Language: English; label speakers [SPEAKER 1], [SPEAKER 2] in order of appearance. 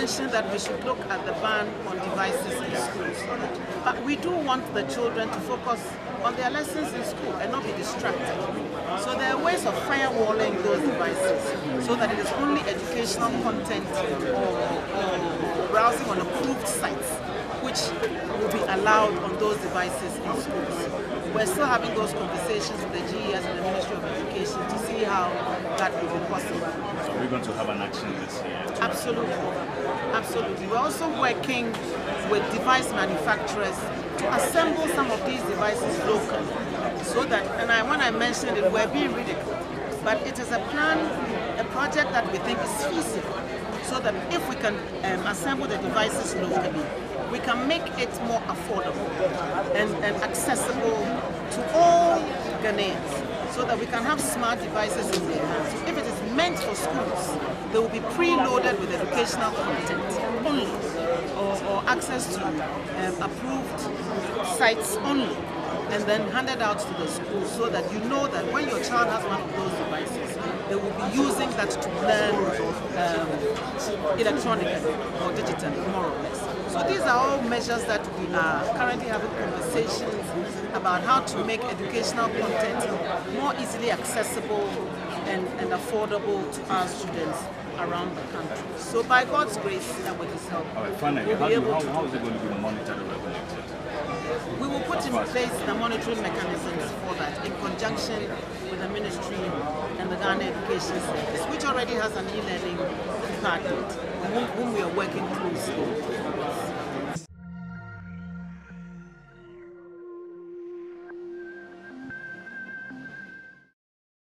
[SPEAKER 1] mentioned that we should look at the ban on devices in schools. But we do want the children to focus on their lessons in school and not be distracted. So there are ways of firewalling those devices so that it is only educational content or browsing on approved sites which will be allowed on those devices in schools. We're still having those conversations with the GES and the Ministry of Education to see how that will be possible.
[SPEAKER 2] So we're going to have an action this year?
[SPEAKER 1] Absolutely. Absolutely. We're also working with device manufacturers to assemble some of these devices locally. So that, and when I mentioned it, we're being ridiculed. But it is a plan, a project that we think is feasible. So that if we can assemble the devices locally, we can make it more affordable and accessible to all Ghanaians, so that we can have smart devices in their hands. So if it is meant for schools, they will be preloaded with educational content only, or access to approved sites only, and then handed out to the schools, so that you know that when your child has one of those devices, they will be using that to learn electronically or digitally, more or less. So these are all measures that we are currently having conversations about how to make educational content more easily accessible and affordable to our students around the country. So by God's grace and with His help,
[SPEAKER 2] finally,
[SPEAKER 1] we'll be able
[SPEAKER 2] how is it going to be monitored and regulated?
[SPEAKER 1] We will put in place the monitoring mechanisms for that in conjunction with the Ministry and the Ghana Education Service, which already has an e-learning department, whom we are working closely.